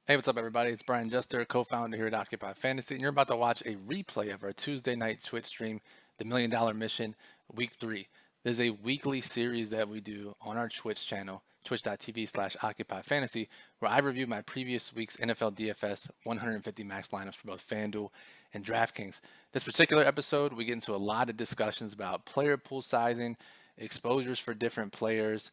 Hey, what's up, everybody? It's Brian Jester, co-founder here at Occupy Fantasy, and you're about to watch a replay of our Tuesday night Twitch stream, The $1 Million Mission, Week 3. This is a weekly series that we do on our Twitch channel, twitch.tv/Occupy Fantasy, where I review my previous week's NFL DFS 150 max lineups for both FanDuel and DraftKings. This particular episode, we get into a lot of discussions about player pool sizing, exposures for different players,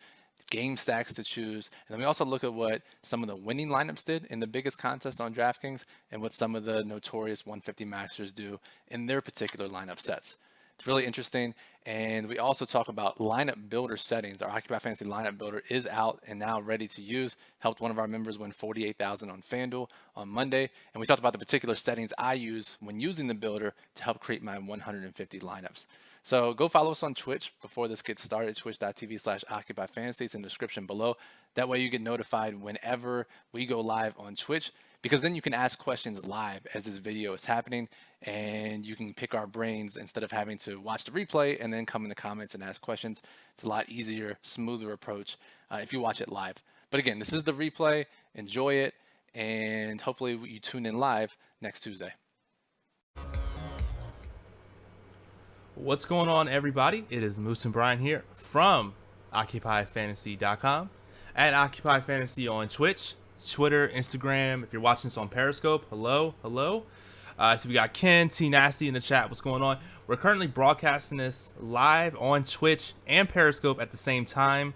game stacks to choose. And then we also look at what some of the winning lineups did in the biggest contest on DraftKings and what some of the notorious 150 maxers do in their particular lineup sets. It's really interesting. And we also talk about lineup builder settings. Our Occupy Fantasy lineup builder is out and now ready to use. Helped one of our members win 48,000 on FanDuel on Monday. And we talked about the particular settings I use when using the builder to help create my 150 lineups. So go follow us on Twitch before this gets started, twitch.tv/Occupy Fantasy. It's in the description below. That way you get notified whenever we go live on Twitch, because then you can ask questions live as this video is happening, and you can pick our brains instead of having to watch the replay and then come in the comments and ask questions. It's a lot easier, smoother approach if you watch it live. But again, this is the replay. Enjoy it, and hopefully you tune in live next Tuesday. What's going on, everybody? It is Moose and Brian here from OccupyFantasy.com at Occupy Fantasy on Twitch, Twitter, Instagram. If you're watching this on Periscope, hello. So we got Ken, T Nasty in the chat. What's going on? We're currently broadcasting this live on Twitch and Periscope at the same time.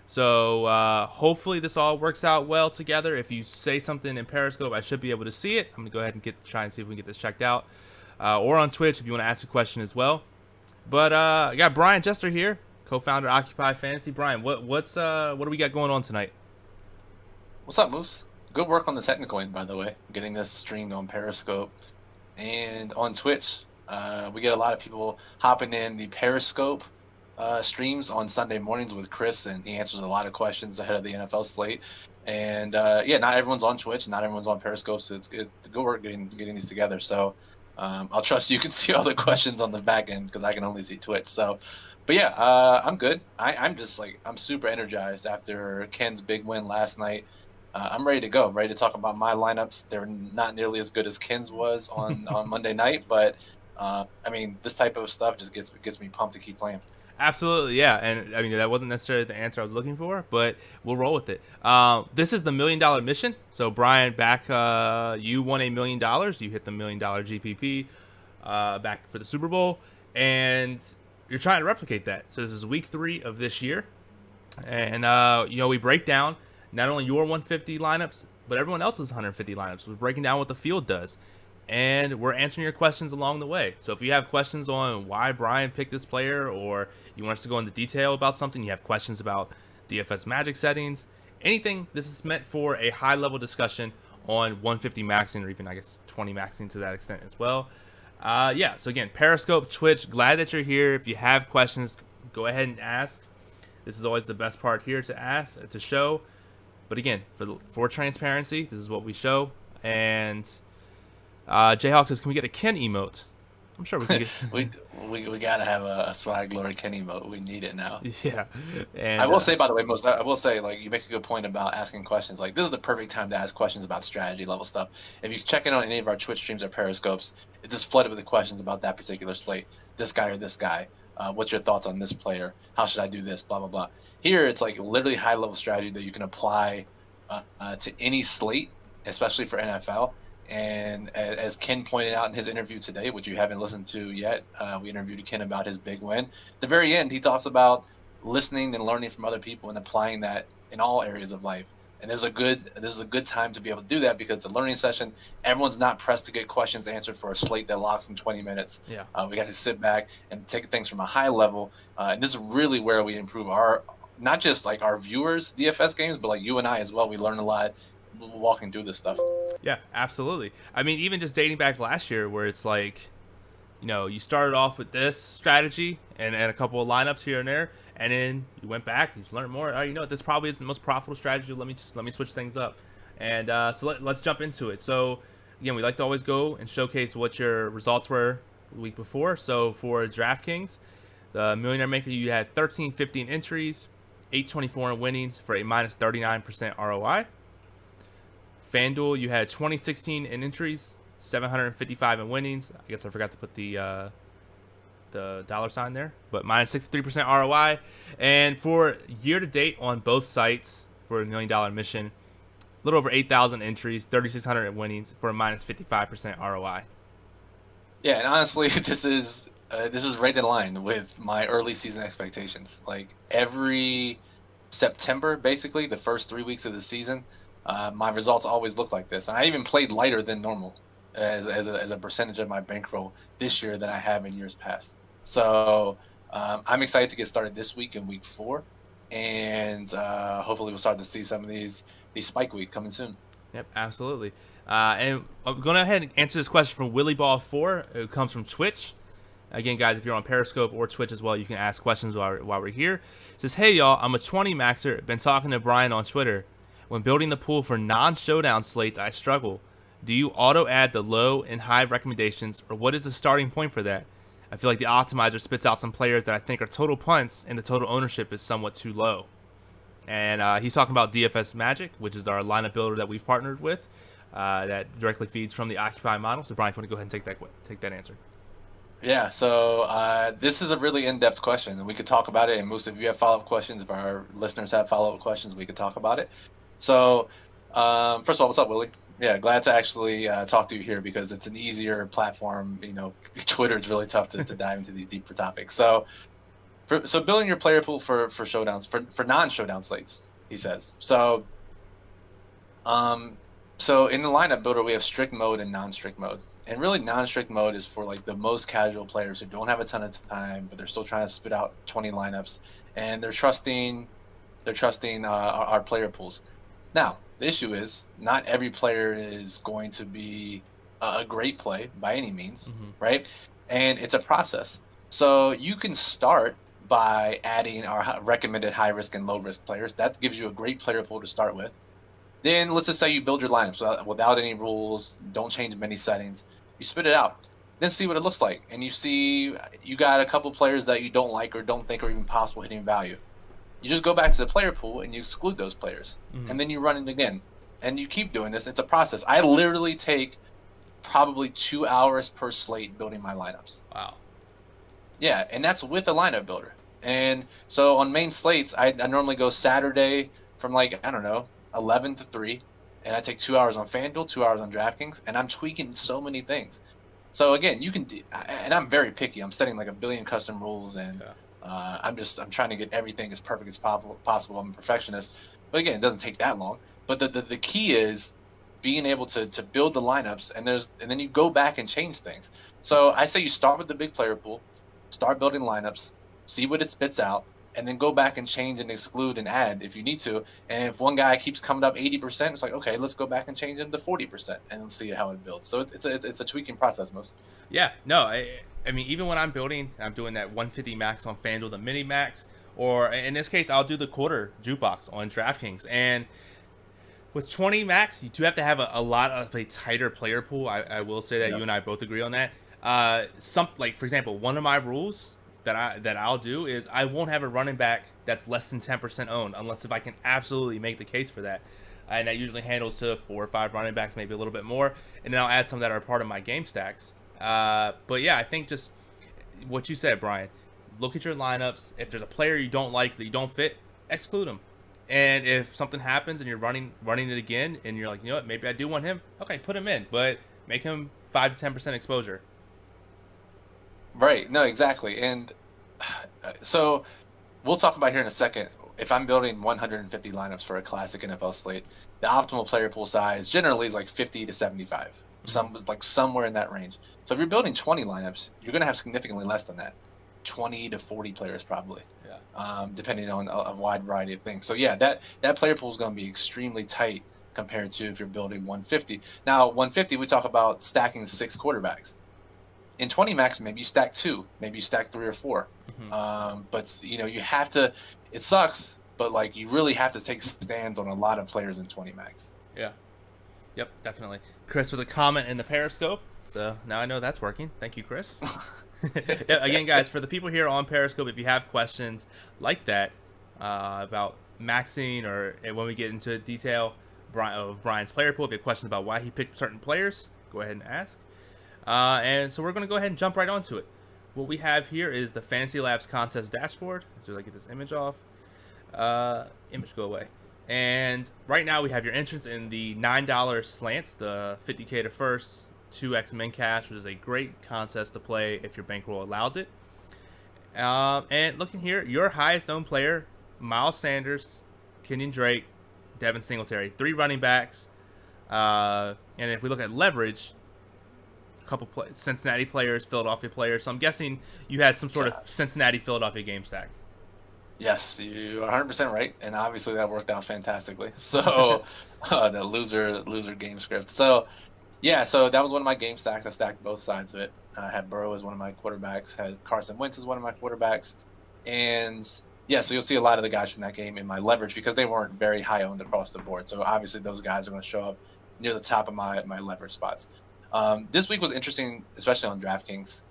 So hopefully this all works out well together. If you say something in Periscope, I should be able to see it. I'm gonna go ahead and try and see if we can get this checked out. Or on Twitch if you want to ask a question as well. But I got Brian Jester here, co-founder of Occupy Fantasy. Brian, what do we got going on tonight? What's up, Moose? Good work on the technical end, by the way. Getting this streamed on Periscope and on Twitch. We get a lot of people hopping in the Periscope streams on Sunday mornings with Chris, and he answers a lot of questions ahead of the NFL slate. And yeah, not everyone's on Twitch, not everyone's on Periscope, so it's good work getting these together. So I'll trust you can see all the questions on the back end because I can only see Twitch. So, but yeah, I'm good. I'm just I'm super energized after Ken's big win last night. I'm ready to go, ready to talk about my lineups. They're not nearly as good as Ken's was on Monday night, but I mean, this type of stuff just gets me pumped to keep playing. Absolutely, yeah. And I mean, that wasn't necessarily the answer I was looking for, but we'll roll with it. This is the $1 Million Mission. So Brian, back you won $1 million. You hit the $1 million GPP back for the Super Bowl, and you're trying to replicate that. So this is week 3 of this year, and we break down not only your 150 lineups, but everyone else's 150 lineups. We're breaking down what the field does, and we're answering your questions along the way. So if you have questions on why Brian picked this player, or you want us to go into detail about something, you have questions about DFS magic settings, anything, this is meant for a high-level discussion on 150 maxing, or even, I guess, 20 maxing to that extent as well. Yeah, so again, Periscope, Twitch, glad that you're here. If you have questions, go ahead and ask. This is always the best part here to ask, to show. But again, for transparency, this is what we show. And Jayhawk says, can we get a Ken emote? I'm sure we can get. we gotta have a swag glory Ken emote. We need it now. Yeah, and I will say, by the way, I will say, you make a good point about asking questions. This is the perfect time to ask questions about strategy level stuff. If you check in on any of our Twitch streams or Periscopes, it's just flooded with the questions about that particular slate. This guy or this guy. What's your thoughts on this player? How should I do this? Blah, blah, blah. Here, it's literally high level strategy that you can apply to any slate, especially for NFL. And as Ken pointed out in his interview today, which you haven't listened to yet, we interviewed Ken about his big win. At the very end, he talks about listening and learning from other people and applying that in all areas of life. And this is a good time to be able to do that, because the learning session, everyone's not pressed to get questions answered for a slate that locks in 20 minutes. Yeah, we got to sit back and take things from a high level. And this is really where we improve not just our viewers' DFS games, but you and I as well. We learn a lot walking through this stuff. Yeah, absolutely. I mean, even just dating back last year, where it's you started off with this strategy and a couple of lineups here and there, and then you went back and you learned more. This probably isn't the most profitable strategy. Let me switch things up. And so let's jump into it. So again, we like to always go and showcase what your results were the week before. So for DraftKings, the Millionaire Maker, you had 1315 entries, 824 in winnings for a minus 39% ROI. FanDuel, you had 2016 in entries, 755 in winnings. I guess I forgot to put the dollar sign there, but minus 63% ROI. And for year to date on both sites for a $1 million mission, a little over 8,000 entries, 3,600 in winnings for a minus 55% ROI. Yeah, and honestly, this is right in line with my early season expectations. Like every September, basically the first 3 weeks of the season, my results always look like this. And I even played lighter than normal as a percentage of my bankroll this year than I have in years past. So I'm excited to get started this week in week 4, and hopefully we'll start to see some of these spike weeks coming soon. Yep, absolutely. And I'm going to go ahead and answer this question from WillyBall4, who comes from Twitch. Again, guys, if you're on Periscope or Twitch as well, you can ask questions while we're here. It says, hey, y'all, I'm a 20 maxer. Been talking to Brian on Twitter. When building the pool for non-showdown slates, I struggle. Do you auto-add the low and high recommendations, or what is the starting point for that? I feel like the optimizer spits out some players that I think are total punts, and the total ownership is somewhat too low. And he's talking about DFS Magic, which is our lineup builder that we've partnered with, that directly feeds from the Occupy model. So, Brian, if you want to go ahead and take that answer. Yeah, so this is a really in-depth question, and we could talk about it. And Moose, if you have follow-up questions, if our listeners have follow-up questions, we could talk about it. So, first of all, what's up, Willie? Yeah, glad to actually talk to you here because it's an easier platform. You know, Twitter is really tough to dive into these deeper topics. So building your player pool for showdowns, for non-showdown slates, he says. So in the lineup builder, we have strict mode and non-strict mode. And really, non-strict mode is for like the most casual players who don't have a ton of time, but they're still trying to spit out 20 lineups, and they're trusting our player pools. Now, the issue is not every player is going to be a great play by any means, right? And it's a process. So you can start by adding our recommended high risk and low risk players. That gives you a great player pool to start with. Then let's just say you build your lineups without any rules, don't change many settings. You spit it out, then see what it looks like. And you see you got a couple players that you don't like or don't think are even possible hitting value. You just go back to the player pool and you exclude those players. And then you run it again. And you keep doing this. It's a process. I literally take probably 2 hours per slate building my lineups. Wow. Yeah, and that's with a lineup builder. And so on main slates, I normally go Saturday from like, I don't know, 11 to 3. And I take 2 hours on FanDuel, 2 hours on DraftKings. And I'm tweaking so many things. So again, you can, and I'm very picky. I'm setting like a billion custom rules, and I'm trying to get everything as perfect as possible. I'm a perfectionist, but again, it doesn't take that long. But the key is being able to build the lineups, and then you go back and change things. So I say you start with the big player pool, start building lineups, see what it spits out, and then go back and change and exclude and add if you need to. And if one guy keeps coming up 80%, it's like, okay, let's go back and change him to 40% and let's see how it builds. So it's a tweaking process, most. Yeah, no, I mean, even when I'm building, I'm doing that 150 max on FanDuel, the mini max, or in this case, I'll do the quarter jukebox on DraftKings. And with 20 max, you do have to have a lot of a tighter player pool. I will say that you and I both agree on that. Like for example, one of my rules that I'll do is I won't have a running back that's less than 10% owned unless if I can absolutely make the case for that. And that usually handles to 4 or 5 running backs, maybe a little bit more. And then I'll add some that are part of my game stacks. But yeah, I think just what you said, Brian. Look at your lineups. If there's a player you don't like that you don't fit, exclude him. And if something happens and you're running it again, and you're like, you know what, maybe I do want him. Okay, put him in, but make him 5 to 10% exposure. Right. No, exactly. And so we'll talk about here in a second. If I'm building 150 lineups for a classic NFL slate, the optimal player pool size generally is like 50 to 75. Somewhere in that range. So if you're building 20 lineups, you're going to have significantly less than that. 20 to 40 players probably. Yeah. Depending on a wide variety of things. So yeah, that player pool is going to be extremely tight compared to if you're building 150. Now, 150, we talk about stacking 6 quarterbacks. In 20 max, maybe you stack 2, maybe you stack 3 or 4. But you have to. It sucks, but like you really have to take stands on a lot of players in 20 max. Yeah. Yep, definitely. Chris with a comment in the Periscope. So now I know that's working. Thank you, Chris. Yeah, again, guys, for the people here on Periscope, if you have questions like that about maxing or when we get into detail Brian's player pool. If you have questions about why he picked certain players, go ahead and ask. And so we're going to go ahead and jump right onto it. What we have here is the Fantasylabs contest dashboard. So I get this image off. Image go away. And right now we have your entrance in the $9 slant, the 50K to first, 2x min cash, which is a great contest to play if your bankroll allows it. And looking here, your highest owned player, Miles Sanders, Kenyon Drake, Devin Singletary, 3 running backs. And if we look at leverage, a couple Cincinnati players, Philadelphia players. So I'm guessing you had some sort of Cincinnati Philadelphia game stack. Yes, you are 100% right, and obviously that worked out fantastically. So the loser game script. So yeah, so that was one of my game stacks. I stacked both sides of it. I had Burrow as one of my quarterbacks, had Carson Wentz as one of my quarterbacks, and yeah, so you'll see a lot of the guys from that game in my leverage because they weren't very high owned across the board. So obviously those guys are going to show up near the top of my leverage spots. This week was interesting, especially on DraftKings,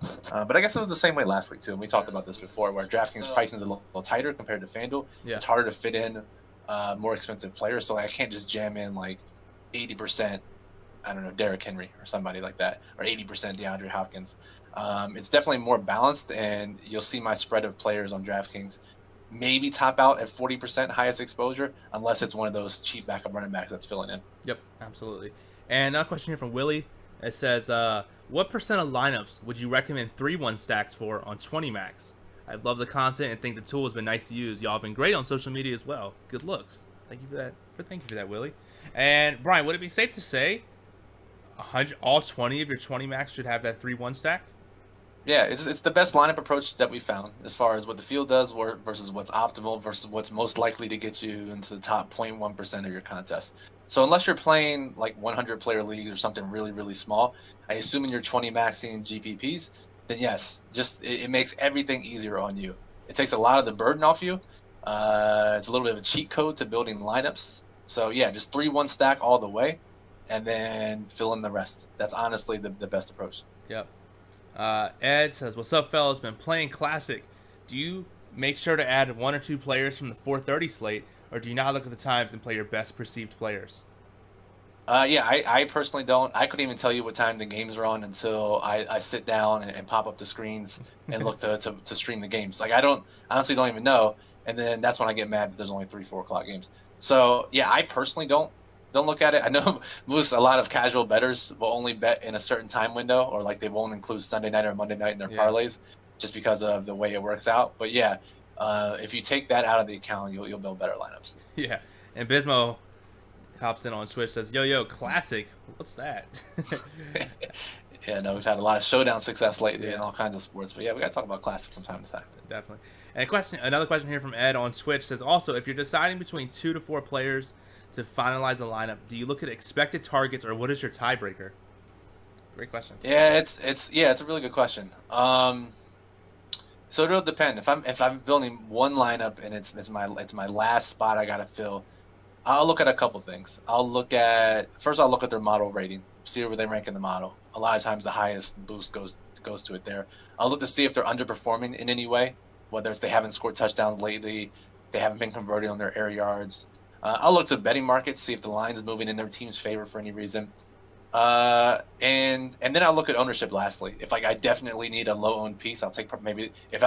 but I guess it was the same way last week too. And we talked about this before, where DraftKings pricing is a little tighter compared to FanDuel. Yeah. It's harder to fit in more expensive players, so I can't just jam in like 80%. I don't know, Derrick Henry or somebody like that, or 80% DeAndre Hopkins. It's definitely more balanced, and you'll see my spread of players on DraftKings maybe top out at 40% highest exposure, unless it's one of those cheap backup running backs that's filling in. Yep, absolutely. And another question here from Willie. It says, what percent of lineups would you recommend 3-1 stacks for on 20 max? I love the content and think the tool has been nice to use. Y'all have been great on social media as well. Good looks. Thank you for that. Thank you for that, Willie. And Brian, would it be safe to say 100, all 20 of your 20 max should have that 3-1 stack? Yeah, it's the best lineup approach that we found as far as what the field does versus what's optimal versus what's most likely to get you into the top 0.1% of your contest. So unless you're playing like 100 player leagues or something really, really small, I assume in your 20 maxing GPPs, then yes, just it makes everything easier on you. It takes a lot of the burden off you. It's a little bit of a cheat code to building lineups. So yeah, just 3-1 stack all the way, and then fill in the rest. That's honestly the best approach. Yep. Ed says, what's up, fellas? Been playing Classic. Do you make sure to add 1 or 2 players from the 430 slate, or do you not look at the times and play your best perceived players? Yeah, I personally don't. I couldn't even tell you what time the games are on until I sit down and pop up the screens and look to stream the games. Like I honestly don't even know. And then that's when I get mad that there's only 3-4 o'clock games. So yeah, I personally don't look at it. I know a lot of casual bettors will only bet in a certain time window, or like they won't include Sunday night or Monday night in their parlays just because of the way it works out. But yeah, if you take that out of the account, you'll build better lineups. Yeah, and Bismo hops in on Twitch, says, yo, Classic, what's that? Yeah, no, we've had a lot of showdown success lately in all kinds of sports. But yeah, we got to talk about Classic from time to time. Definitely. And another question here from Ed on Twitch says, also, if you're deciding between 2 to 4 players to finalize a lineup, do you look at expected targets, or what is your tiebreaker? Great question. Yeah, it's a really good question. So it'll depend. If I'm building one lineup and it's my last spot I gotta fill, I'll look at a couple things. I'll look at their model rating, see where they rank in the model. A lot of times the highest boost goes to it there. I'll look to see if they're underperforming in any way, whether it's they haven't scored touchdowns lately, they haven't been converting on their air yards. I'll look to betting markets, see if the line's moving in their team's favor for any reason. And then I'll look at ownership lastly. If like I definitely need a low owned piece, I'll take maybe if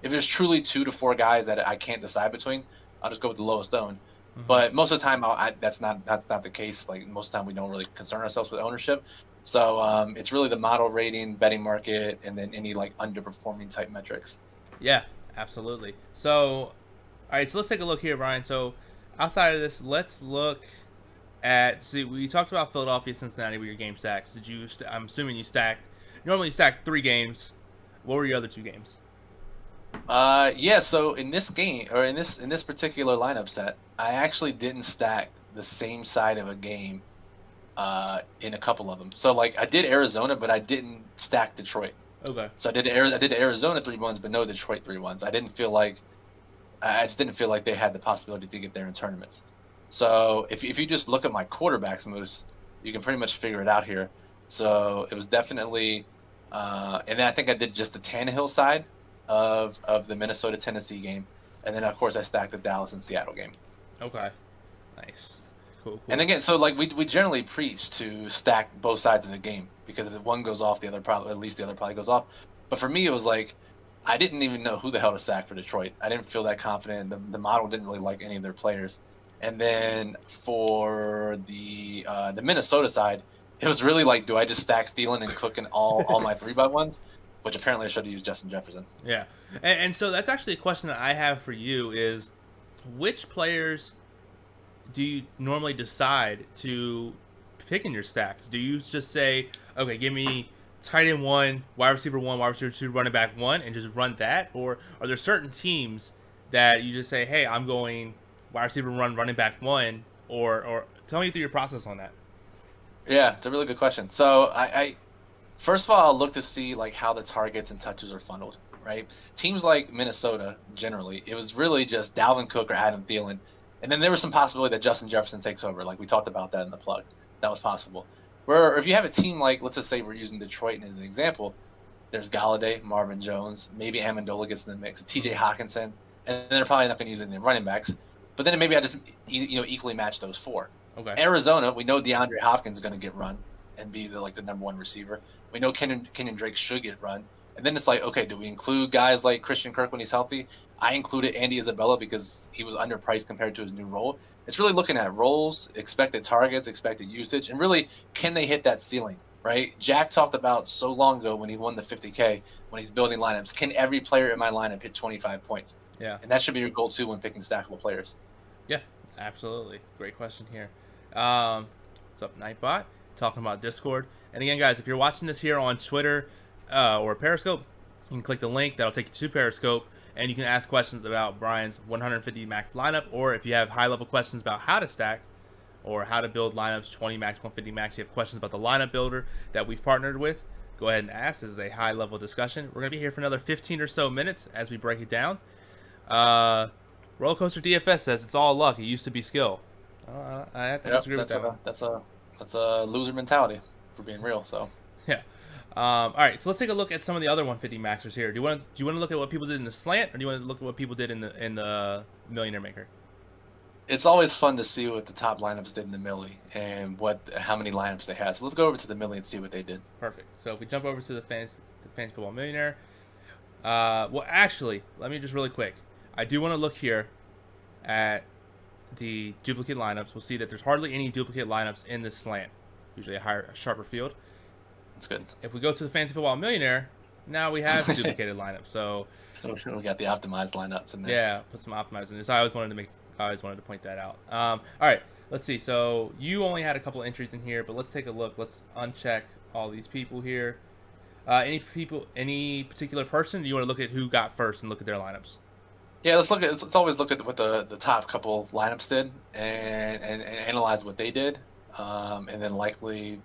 there's truly 2 to 4 guys that I can't decide between, I'll just go with the lowest owned. Mm-hmm. But most of the time that's not the case. Like most of the time we don't really concern ourselves with ownership. So it's really the model rating, betting market, and then any like underperforming type metrics. Yeah, absolutely. So all right, so let's take a look here, Brian. So outside of this, let's look at, see, we talked about Philadelphia, Cincinnati with your game stacks. I'm assuming you normally stacked 3 games. What were your other 2 games? Yeah, so in this game, or in this particular lineup set, I actually didn't stack the same side of a game in a couple of them. So like I did Arizona, but I didn't stack Detroit. Okay. So I did the Arizona 3-1s, but no Detroit 3-1s. I just didn't feel like they had the possibility to get there in tournaments. So if you just look at my quarterbacks, Moose, you can pretty much figure it out here. So it was definitely, and then I think I did just the Tannehill side of the Minnesota-Tennessee game. And then, of course, I stacked the Dallas and Seattle game. Okay. Nice. Cool. And again, so like we generally preach to stack both sides of the game, because if one goes off, the other probably goes off. But for me, it was like I didn't even know who the hell to stack for Detroit. I didn't feel that confident. The model didn't really like any of their players. And then for the Minnesota side, it was really like, do I just stack Thielen and Cook in all my 3x1s? Which apparently I should have used Justin Jefferson. Yeah, and so that's actually a question that I have for you is, which players do you normally decide to pick in your stacks? Do you just say, okay, give me tight end 1, wide receiver 1, wide receiver 2, running back 1, and just run that? Or are there certain teams that you just say, hey, I'm going wide receiver 1, running back 1, or tell me through your process on that? Yeah, it's a really good question. So I first of all, I'll look to see like how the targets and touches are funneled, right? Teams like Minnesota, generally, it was really just Dalvin Cook or Adam Thielen. And then there was some possibility that Justin Jefferson takes over. Like we talked about that in the plug. That was possible. Where if you have a team like, let's just say we're using Detroit as an example, there's Galladay, Marvin Jones, maybe Amendola gets in the mix, TJ Hawkinson, and then they're probably not going to use any running backs. But then maybe I just equally match those 4. Okay. Arizona, we know DeAndre Hopkins is going to get run and be the number 1 receiver. We know Kenyon Drake should get run. And then it's like, okay, do we include guys like Christian Kirk when he's healthy? I included Andy Isabella because he was underpriced compared to his new role. It's really looking at roles, expected targets, expected usage, and really, can they hit that ceiling, right? Jack talked about so long ago when he won the 50K, when he's building lineups, can every player in my lineup hit 25 points? Yeah. And that should be your goal too when picking stackable players. Yeah, absolutely. Great question here. What's up, Nightbot? Talking about Discord. And again, guys, if you're watching this here on Twitter or Periscope, you can click the link. That'll take you to Periscope, and you can ask questions about Brian's 150 max lineup, or if you have high-level questions about how to stack or how to build lineups, 20 max, 150 max, you have questions about the lineup builder that we've partnered with, go ahead and ask. This is a high-level discussion. We're going to be here for another 15 or so minutes as we break it down. Rollercoaster DFS says it's all luck. It used to be skill. I have to disagree with that one. That's a loser mentality, for being real. So yeah. All right, so let's take a look at some of the other 150 maxers here. Do you want to look at what people did in the slant, or do you want to look at what people did in the Millionaire Maker? It's always fun to see what the top lineups did in the Millie and how many lineups they had. So let's go over to the Millie and see what they did. Perfect. So if we jump over to the Fantasy Football Millionaire, well, actually, let me just really quick. I do want to look here at the duplicate lineups. We'll see that there's hardly any duplicate lineups in this slant. Usually a sharper field. That's good. If we go to the Fantasy Football Millionaire, now we have duplicated lineups. So we got the optimized lineups in there. Yeah, put some optimized in there. So I always wanted to point that out. All right, let's see. So you only had a couple entries in here, but let's take a look. Let's uncheck all these people here. Any particular person? Do you want to look at who got first and look at their lineups? Yeah, let's always look at what the top couple lineups did and analyze what they did, and then likely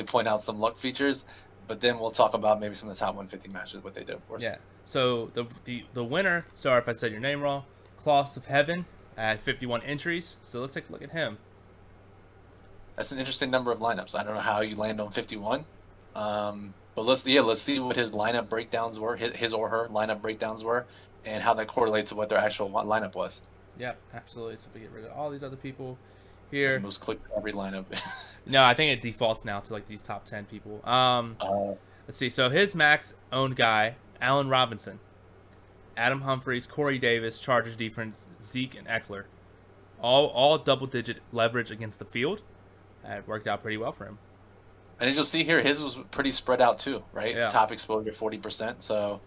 point out some luck features. But then we'll talk about maybe some of the top 150 matches, what they did, of course. Yeah. So the winner. Sorry if I said your name wrong. Claws of Heaven had 51 entries. So let's take a look at him. That's an interesting number of lineups. I don't know how you land on 51. But let's see what his lineup breakdowns were, his or her lineup breakdowns were, and how that correlates to what their actual lineup was. Yeah, absolutely. So if we get rid of all these other people here, it's most clicked every lineup. No, I think it defaults now to like these top 10 people. Let's see. So his max owned guy, Allen Robinson, Adam Humphries, Corey Davis, Chargers defense, Zeke and Eckler, all double-digit leverage against the field. It worked out pretty well for him. And as you'll see here, his was pretty spread out too, right? Yeah. Top exposure 40%, so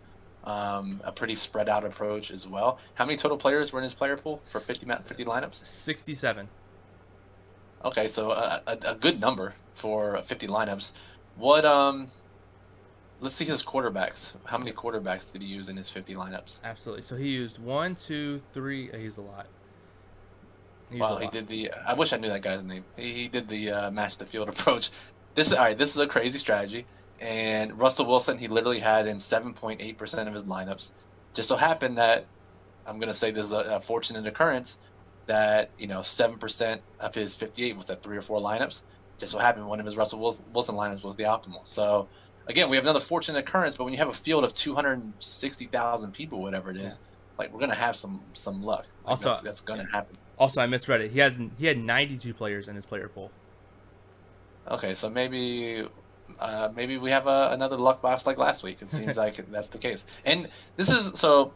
a pretty spread out approach as well. How many total players were in his player pool for 50 lineups? 67. Okay, so a good number for 50 lineups. What let's see his quarterbacks. How many quarterbacks did he use in his 50 lineups? Absolutely. So he used 1, 2, 3. He used a lot. He did the. I wish I knew that guy's name. He did the match the field approach. This is a crazy strategy. And Russell Wilson, he literally had in 7.8% of his lineups. Just so happened that I'm gonna say this is a fortunate occurrence that 7% of his 58 was at 3 or 4 lineups. Just so happened one of his Russell Wilson lineups was the optimal. So again, we have another fortunate occurrence. But when you have a field of 260,000 people, whatever it is, like we're gonna have some luck. Like Also, that's gonna happen. Also, I misread it. He had 92 players in his player pool. Okay, so maybe we have another luck box like last week. It seems like that's the case. And this is so.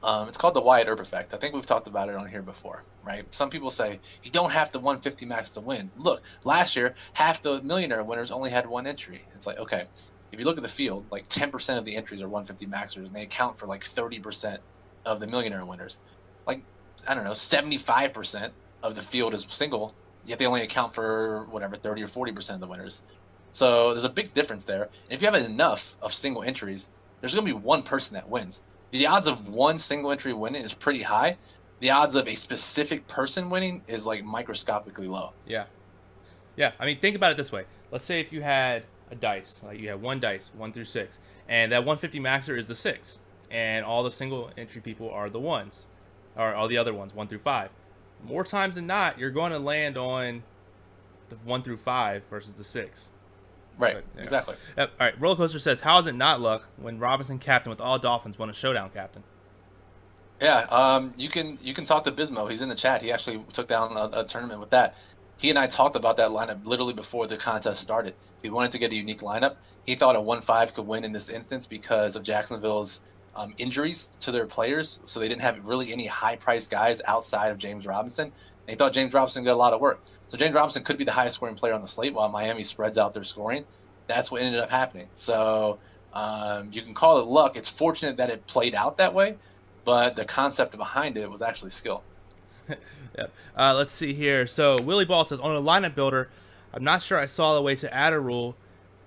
It's called the Wyatt Earp effect. I think we've talked about it on here before, right? Some people say you don't have the 150 max to win. Look, last year, half the millionaire winners only had one entry. It's like, okay, if you look at the field, like 10% of the entries are 150 maxers, and they account for like 30% of the millionaire winners. Like, I don't know, 75% of the field is single, yet they only account for whatever 30 or 40% of the winners. So there's a big difference there. And if you have enough of single entries, there's going to be one person that wins. The odds of one single entry winning is pretty high. The odds of a specific person winning is like microscopically low. Yeah. Yeah. I mean, think about it this way. Let's say if you had a dice, like you had one dice, 1 through 6, and that 150 maxer is the 6, and all the single entry people are the ones, or all the other ones, 1 through 5. More times than not, you're going to land on the 1 through 5 versus the 6. Right, But, yeah. exactly. All right, Roller Coaster says, how is it not luck when Robinson captain with all Dolphins won a showdown captain? Yeah, you can talk to Bismo. He's in the chat. He actually took down a tournament with that. He and I talked about that lineup literally before the contest started. He wanted to get a unique lineup. He thought a 1-5 could win in this instance because of Jacksonville's injuries to their players. So they didn't have really any high-priced guys outside of James Robinson. And he thought James Robinson got a lot of work. So James Robinson could be the highest scoring player on the slate while Miami spreads out their scoring. That's what ended up happening. So you can call it luck. It's fortunate that it played out that way, but the concept behind it was actually skill. Yep. Let's see here. So Willie Ball says, on a lineup builder, I'm not sure I saw a way to add a rule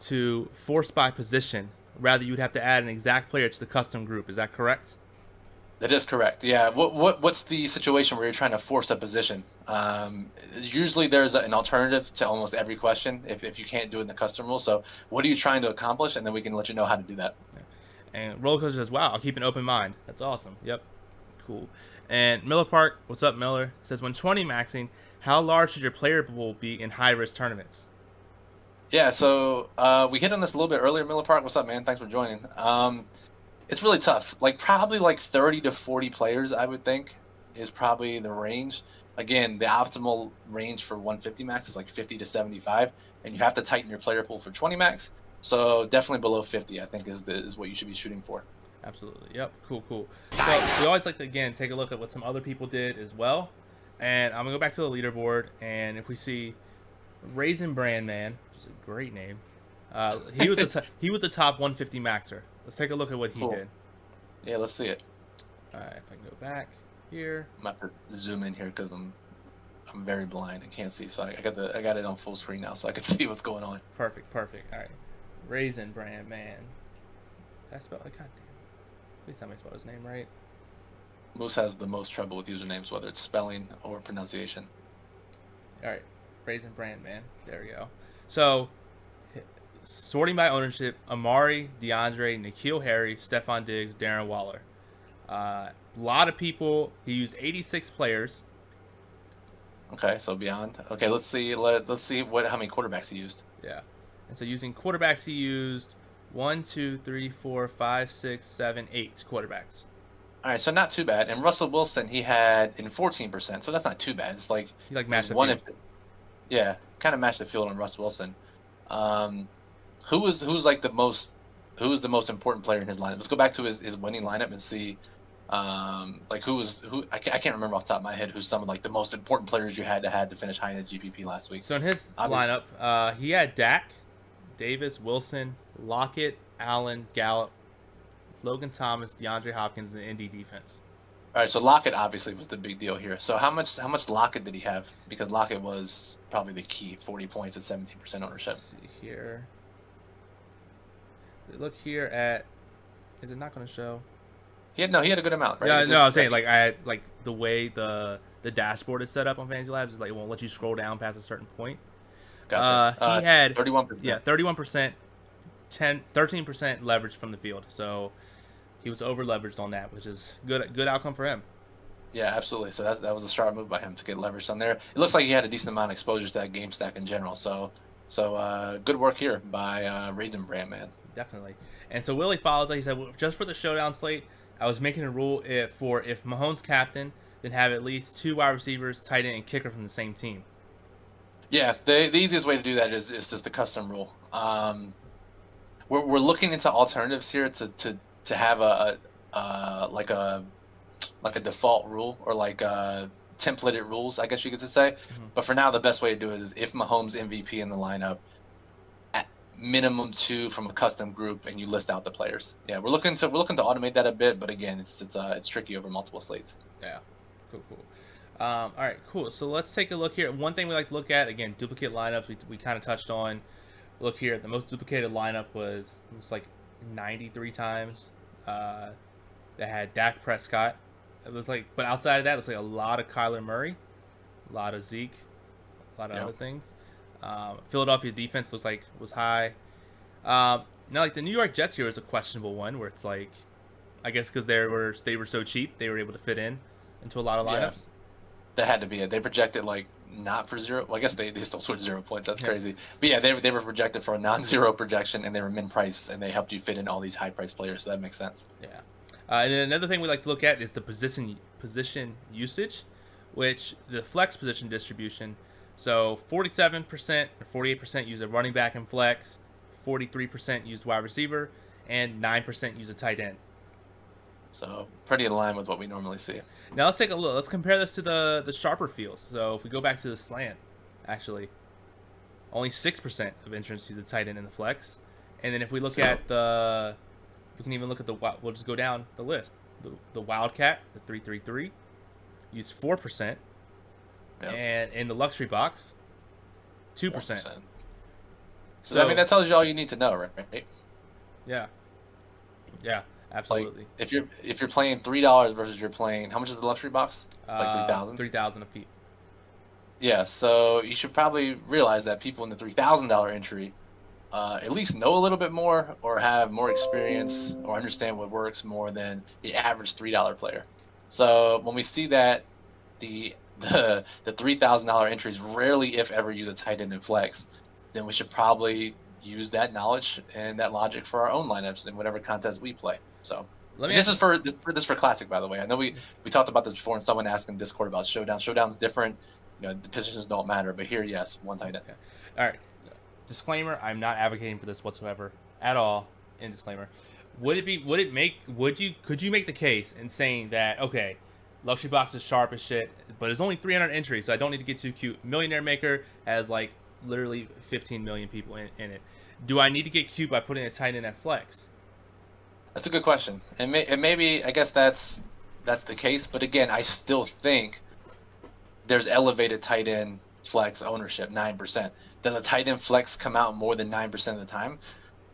to force by position. Rather, you'd have to add an exact player to the custom group. Is that correct? That is correct. Yeah. What's the situation where you're trying to force a position? Usually there's an alternative to almost every question if you can't do it in the custom rule. So what are you trying to accomplish? And then we can let you know how to do that. And Roller Coaster says, wow, I'll keep an open mind. That's awesome. Yep. Cool. And Miller Park, what's up, Miller? Says, when 20 maxing, how large should your player pool be in high-risk tournaments? Yeah, so we hit on this a little bit earlier. Miller Park, what's up, man? Thanks for joining. It's really tough. Like probably like 30 to 40 players, I would think, is probably the range. Again, the optimal range for 150 max is like 50 to 75, and you have to tighten your player pool for 20 max. So definitely below 50, I think, is what you should be shooting for. Absolutely. Yep. Cool. Nice. So we always like to, again, take a look at what some other people did as well. And I'm going to go back to the leaderboard. And if we see Raisin Brand Man, which is a great name, he was the top 150 maxer. Let's take a look at what he did. Yeah, let's see it. All right, if I can go back here. I'm going to have to zoom in here because I'm very blind and can't see. So I got it on full screen now so I can see what's going on. Perfect. All right. Raisin Brand Man. Did I spell it? Goddamn. Please tell me I spelled his name right. Moose has the most trouble with usernames, whether it's spelling or pronunciation. All right. Raisin Brand Man. There we go. So, sorting by ownership, Amari, DeAndre, N'Keal Harry, Stephon Diggs, Darren Waller. A lot of people. He used 86 players. Okay, so beyond. Okay, let's see how many quarterbacks he used. Yeah. And so using quarterbacks, he used 1, 2, 3, 4, 5, 6, 7, 8 quarterbacks. All right, so not too bad. And Russell Wilson, he had in 14%, so that's not too bad. It's like he matched the field. Yeah, kind of matched the field on Russ Wilson. Who's the most important player in his lineup? Let's go back to his winning lineup and see who I can't remember off the top of my head who's some of like the most important players you had to finish high in the GPP last week. So in his lineup, he had Dak, Davis, Wilson, Lockett, Allen, Gallup, Logan Thomas, DeAndre Hopkins, and the Indy defense. All right, so Lockett obviously was the big deal here. So how much Lockett did he have? Because Lockett was probably the key. 40 points at 17% ownership. Let's see here. Look here at. Is it not going to show? He had a good amount, right? Yeah, no, I'm saying I had the way the dashboard is set up on Fantasylabs is it won't let you scroll down past a certain point. Gotcha. He had 31%. Yeah, 31%, 13% leverage from the field. So he was over leveraged on that, which is good outcome for him. Yeah, absolutely. So that was a sharp move by him to get leveraged on there. It looks like he had a decent amount of exposure to that game stack in general. So good work here by Raisin Brand Man. Definitely. And so Willie follows. He said, just for the showdown slate, I was making a rule if Mahomes captain, then have at least 2 wide receivers, tight end, and kicker from the same team. Yeah, the easiest way to do that is just the custom rule. We're looking into alternatives here to have like a default rule or like templated rules, I guess you could say. But for now, the best way to do it is if Mahomes MVP in the lineup, at minimum 2 from a custom group, and you list out the players. Yeah, we're looking to automate that a bit, but again, it's tricky over multiple slates. Yeah, cool. All right, cool. So let's take a look here. One thing we like to look at, again, duplicate lineups. We kind of touched on. Look here, the most duplicated lineup was like 93 times. That had Dak Prescott. It was like, but outside of that, it was like a lot of Kyler Murray, a lot of Zeke, a lot of other things. Philadelphia's defense looks like was high. Now, like the New York Jets here is a questionable one, where it's like, I guess because they were so cheap, they were able to fit into a lot of lineups. Yeah. That had to be it. They projected like not for 0. Well, I guess they still scored 0 points. That's crazy. But yeah, they were projected for a non-zero projection, and they were min price, and they helped you fit in all these high price players. So that makes sense. Yeah. And then another thing we like to look at is the position usage, which the flex position distribution. So 47% or 48% use a running back in flex, 43% used wide receiver, and 9% use a tight end. So pretty in line with what we normally see. Now let's take a look. Let's compare this to the sharper fields. So if we go back to the slant, actually, only 6% of entrants use a tight end in the flex. And then if we look at we can even look at we'll just go down the list. The Wildcat, the 333, use 4%. Yep. And in the luxury box, 2%. 1%. So I mean, that tells you all you need to know, right? Yeah. Yeah. Absolutely. Like if you're playing $3 versus you're playing, how much is the luxury box? Like 3,000. 3,000 a piece. Yeah, so you should probably realize that people in the $3,000 entry at least know a little bit more, or have more experience, or understand what works more than the average $3 player. So when we see that the $3,000 entries rarely, if ever, use a tight end in flex, then we should probably use that knowledge and that logic for our own lineups in whatever contest we play. So this is for classic, by the way. I know we talked about this before, and someone asked in Discord about showdown. Showdown's different. You know, the positions don't matter, but here, yes, one tight end. Okay. All right. Disclaimer: I'm not advocating for this whatsoever at all. In disclaimer, could you make the case in saying that, okay, luxury box is sharp as shit, but it's only 300 entries, so I don't need to get too cute. Millionaire Maker has like literally 15 million people in it. Do I need to get cute by putting a tight end at flex? That's a good question, and maybe I guess that's the case. But again, I still think there's elevated tight end flex ownership, 9%. Does a tight end flex come out more than 9% of the time?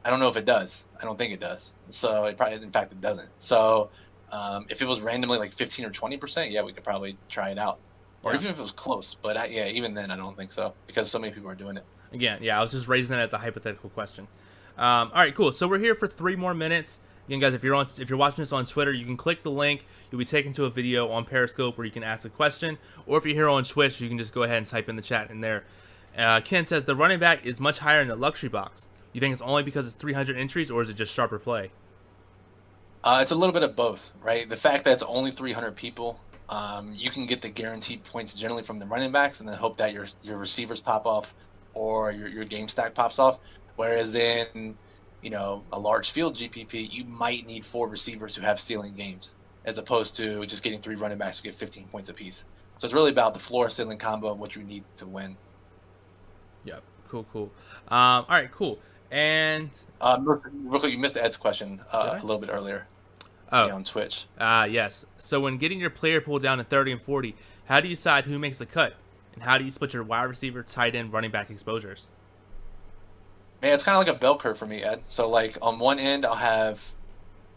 I don't know if it does. I don't think it does. So in fact, it doesn't. So if it was randomly like 15 or 20%, yeah, we could probably try it out. Or even if it was close. But even then, I don't think so, because so many people are doing it. Again, yeah, I was just raising that as a hypothetical question. All right, cool. So we're here for 3 more minutes. Again, guys, if you're watching this on Twitter, you can click the link. You'll be taken to a video on Periscope where you can ask a question. Or if you're here on Twitch, you can just go ahead and type in the chat in there. Ken says the running back is much higher in the luxury box. You think it's only because it's 300 entries, or is it just sharper play? It's a little bit of both, right? The fact that it's only 300 people, you can get the guaranteed points generally from the running backs, and then hope that your receivers pop off, or your game stack pops off. Whereas in a large field GPP, you might need 4 receivers who have ceiling games, as opposed to just getting 3 running backs who get 15 points apiece. So it's really about the floor ceiling combo and what you need to win. Yep. Cool. All right, cool. And real quick, you missed Ed's question a little bit earlier. On Twitch. Yes. So when getting your player pool down to 30 and 40, how do you decide who makes the cut? And how do you split your wide receiver, tight end, running back exposures? Man, it's kind of like a bell curve for me, Ed. So like on one end, I'll have,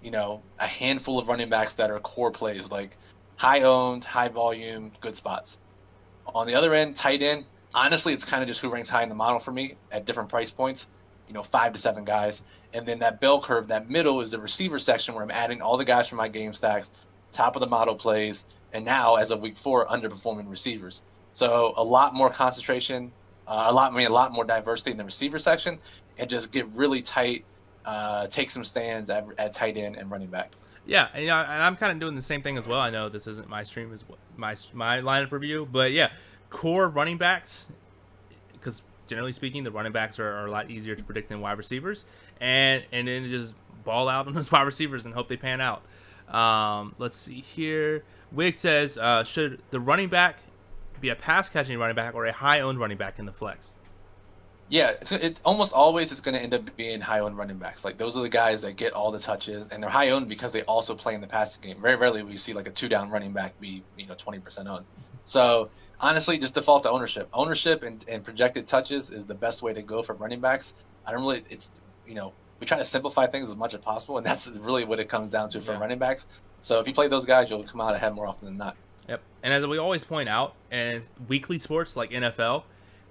a handful of running backs that are core plays, like high owned, high volume, good spots. On the other end, tight end, honestly, it's kind of just who ranks high in the model for me at different price points, 5 to 7 guys. And then that bell curve, that middle, is the receiver section where I'm adding all the guys from my game stacks, top of the model plays, and now, as of week 4, underperforming receivers. So a lot more concentration, a lot more diversity in the receiver section, and just get really tight, take some stands at tight end and running back. Yeah, and, and I'm kind of doing the same thing as well. I know this isn't my stream as my lineup review, but yeah, core running backs, because generally speaking, the running backs are a lot easier to predict than wide receivers, and then just ball out on those wide receivers and hope they pan out. Let's see here. Wig says, should the running back be a pass catching running back or a high owned running back in the flex? Yeah, it almost always is going to end up being high owned running backs. Like those are the guys that get all the touches, and they're high owned because they also play in the passing game. Very rarely will you see like a 2 down running back be 20% owned. So honestly, just default to ownership. Ownership and projected touches is the best way to go for running backs. I don't really. It's we try to simplify things as much as possible, and that's really what it comes down to for running backs. So if you play those guys, you'll come out ahead more often than not. Yep. And as we always point out, and weekly sports like NFL,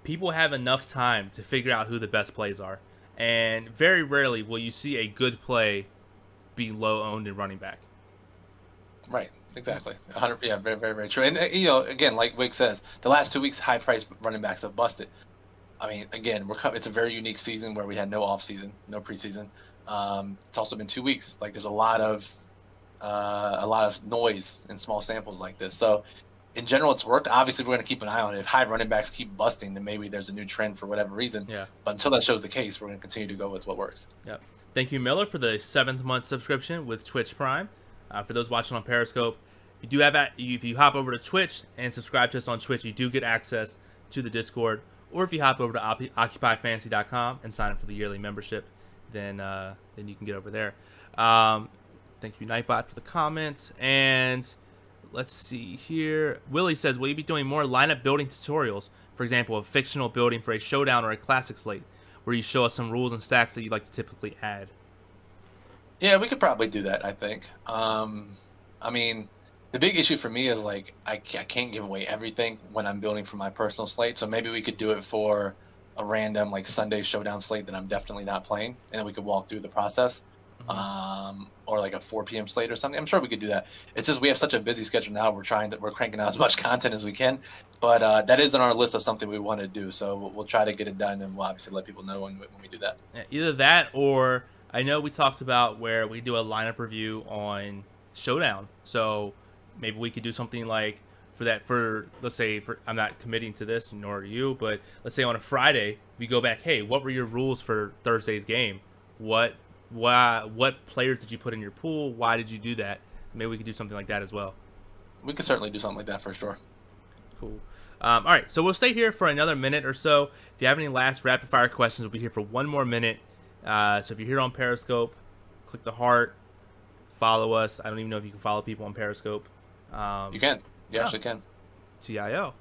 people have enough time to figure out who the best plays are. And very rarely will you see a good play be low owned in running back. Right. Exactly. 100. Yeah. Very, very, very true. And again, like Wig says, the last 2 weeks, high priced running backs have busted. I mean, again, it's a very unique season where we had no off season, no preseason. It's also been 2 weeks. Like there's a lot of noise in small samples like this. So in general, it's worked. Obviously, we're going to keep an eye on it. If high running backs keep busting, then maybe there's a new trend for whatever reason. Yeah. But until that shows the case, we're going to continue to go with what works. Yep. Thank you, Miller, for the 7th month subscription with Twitch Prime. For those watching on Periscope, if you hop over to Twitch and subscribe to us on Twitch, you do get access to the Discord. Or if you hop over to OccupyFantasy.com and sign up for the yearly membership, then you can get over there. Thank you, Nightbot, for the comments. And let's see here. Willie says, will you be doing more lineup building tutorials? For example, a fictional building for a showdown or a classic slate, where you show us some rules and stacks that you'd like to typically add? Yeah, we could probably do that, I think. I mean, the big issue for me is like I can't give away everything when I'm building for my personal slate. So maybe we could do it for a random like Sunday showdown slate that I'm definitely not playing, and then we could walk through the process. Or like a 4 p.m. slate or something. I'm sure we could do that. It's just we have such a busy schedule now. We're cranking out as much content as we can, but that is on our list of something we want to do. So we'll try to get it done, and we'll obviously let people know when we do that. Yeah, either that, or I know we talked about where we do a lineup review on Showdown. So maybe we could do something like let's say I'm not committing to this, nor are you, but let's say on a Friday we go back. Hey, what were your rules for Thursday's game? What players did you put in your pool? Why did you do that? Maybe we could do something like that as well. We could certainly do something like that for sure. Cool. All right, so we'll stay here for another minute or so. If you have any last rapid fire questions, we'll be here for one more minute. So if you're here on Periscope, click the heart, follow us. I don't even know if you can follow people on Periscope. You can. You actually can. TIO.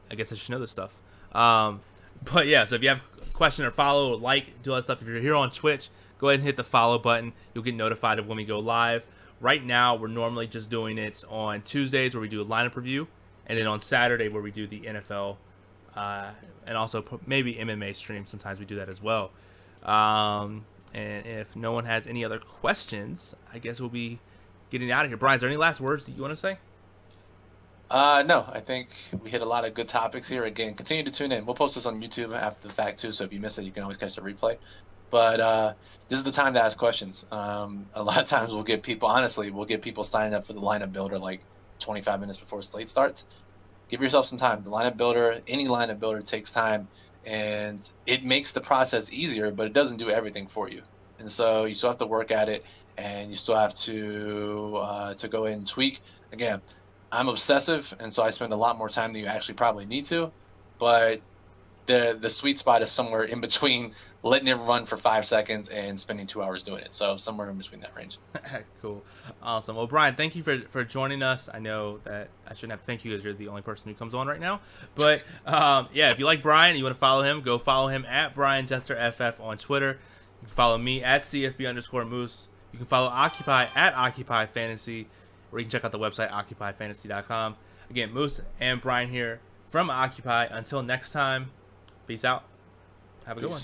I guess I should know this stuff. But yeah, so if you have a question or follow, like, do all that stuff. If you're here on Twitch, go ahead and hit the follow button. You'll get notified of when we go live. Right now, we're normally just doing it on Tuesdays where we do a lineup review, and then on Saturday where we do the NFL, and also maybe MMA stream. Sometimes we do that as well. And if no one has any other questions, I guess we'll be getting out of here. Brian, is there any last words that you want to say? No, I think we hit a lot of good topics here. Again, continue to tune in. We'll post this on YouTube after the fact too, so if you miss it, you can always catch the replay. But this is the time to ask questions. A lot of times we'll get people signing up for the lineup builder like 25 minutes before slate starts. Give yourself some time. The lineup builder, any lineup builder takes time, and it makes the process easier, but it doesn't do everything for you. And so you still have to work at it, and you still have to go in and tweak. Again, I'm obsessive, and so I spend a lot more time than you actually probably need to, but the sweet spot is somewhere in between letting it run for 5 seconds and spending 2 hours doing it. So somewhere in between that range. Cool. Awesome. Well, Brian, thank you for joining us. I know that I shouldn't have to thank you because you're the only person who comes on right now. But yeah, if you like Brian and you want to follow him, go follow him at Brian Jester FF on Twitter. You can follow me at CFB_Moose. You can follow Occupy at Occupy Fantasy, or you can check out the website OccupyFantasy.com. Again, Moose and Brian here from Occupy. Until next time, peace out. Have a good one.